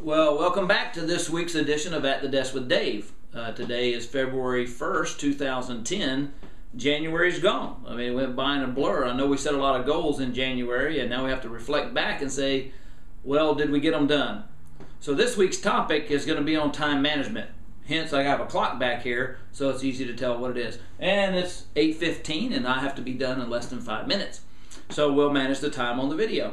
Well, welcome back to this week's edition of At the Desk with Dave. Today is February 1st, 2010. January's gone. I mean, it went by in a blur. I know we set a lot of goals in January, and now we have to reflect back and say, well, did we get them done? So this week's topic is going to be on time management. Hence, I have a clock back here, so it's easy to tell what it is. And it's 8:15, and I have to be done in less than 5 minutes. So we'll manage the time on the video.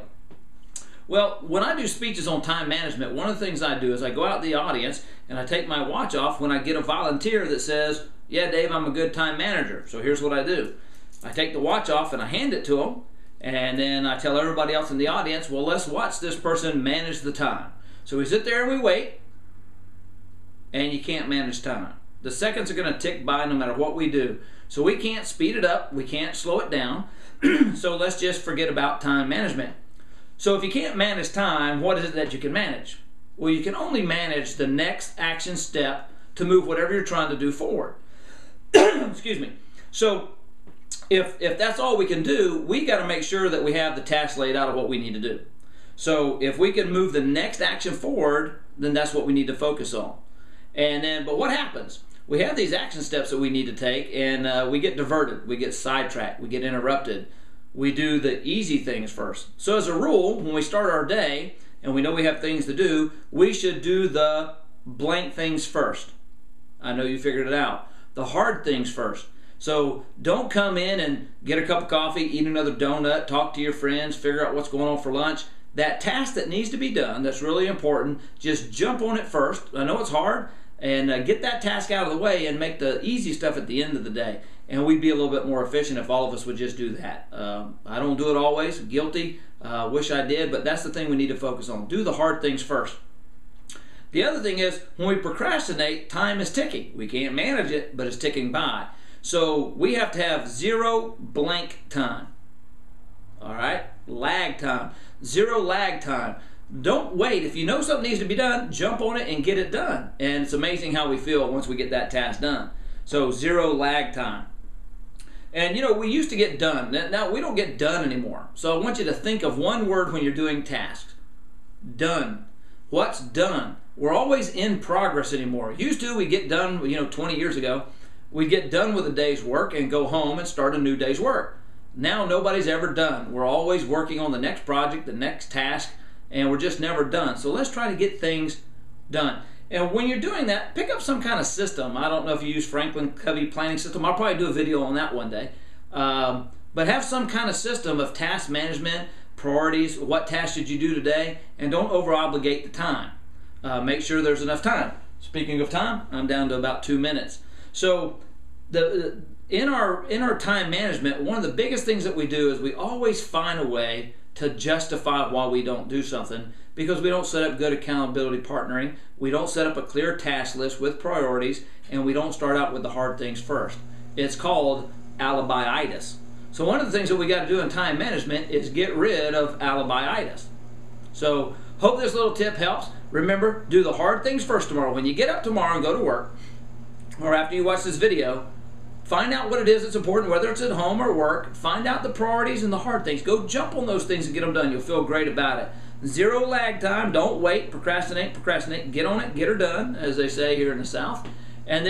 Well, when I do speeches on time management, one of the things I do is I go out in the audience and I take my watch off when I get a volunteer that says, yeah, Dave, I'm a good time manager. So here's what I do. I take the watch off and I hand it to them, and then I tell everybody else in the audience, well, let's watch this person manage the time. So we sit there and we wait, and you can't manage time. The seconds are going to tick by no matter what we do. So we can't speed it up, we can't slow it down, so let's just forget about time management. So if you can't manage time, what is it that you can manage? Well, you can only manage the next action step to move whatever you're trying to do forward. Excuse me. So if that's all we can do, we got to make sure that we have the task laid out of what we need to do. So if we can move the next action forward, then that's what we need to focus on. But what happens? We have these action steps that we need to take, and we get diverted, we get sidetracked, we get interrupted. We do the easy things first. So as a rule, when we start our day and we know we have things to do, we should do the blank things first. I know you figured it out. The hard things first. So don't come in and get a cup of coffee, eat another donut, talk to your friends, figure out what's going on for lunch. That task that needs to be done, that's really important, just jump on it first. I know it's hard, and get that task out of the way and make the easy stuff at the end of the day. And we'd be a little bit more efficient if all of us would just do that. I don't do it always, guilty, wish I did, but that's the thing we need to focus on. Do the hard things first. The other thing is, when we procrastinate, time is ticking. We can't manage it, but it's ticking by. So we have to have zero blank time. All right? Lag time. Zero lag time. Don't wait. If you know something needs to be done, jump on it and get it done. And it's amazing how we feel once we get that task done. So zero lag time. And you know, we used to get done. Now we don't get done anymore. So I want you to think of one word when you're doing tasks. Done. What's done? We're always in progress anymore. Used to, we get done, 20 years ago, we'd get done with a day's work and go home and start a new day's work. Now nobody's ever done. We're always working on the next project, the next task, and we're just never done. So let's try to get things done. And when you're doing that, pick up some kind of system. I don't know if you use Franklin Covey planning system. I'll probably do a video on that one day. But have some kind of system of task management, priorities, what tasks should you do today, and don't over-obligate the time. Make sure there's enough time. Speaking of time, I'm down to about 2 minutes. So in our time management, one of the biggest things that we do is we always find a way to justify why we don't do something, because we don't set up good accountability partnering, we don't set up a clear task list with priorities, and we don't start out with the hard things first. It's called alibi-itis. So one of the things that we got to do in time management is get rid of alibi-itis. So hope this little tip helps. Remember, do the hard things first tomorrow. When you get up tomorrow and go to work, or after you watch this video, find out what it is that's important, whether it's at home or work. Find out the priorities and the hard things. Go jump on those things and get them done. You'll feel great about it. Zero lag time. Don't wait. Procrastinate. Get on it. Get her done, as they say here in the South. And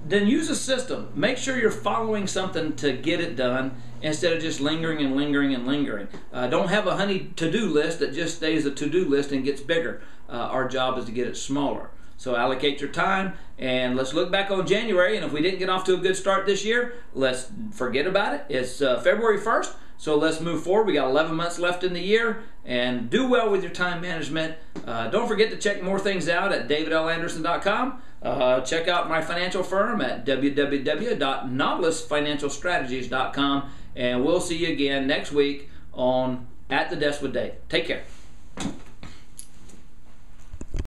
then use a system. Make sure you're following something to get it done instead of just lingering and lingering and lingering. Don't have a honey to-do list that just stays a to-do list and gets bigger. Our job is to get it smaller. So allocate your time, and let's look back on January, and if we didn't get off to a good start this year, let's forget about it. It's February 1st, so let's move forward. We got 11 months left in the year, and do well with your time management. Don't forget to check more things out at davidlanderson.com. Check out my financial firm at www.nautilusfinancialstrategies.com, and we'll see you again next week on At the Desk with Dave. Take care.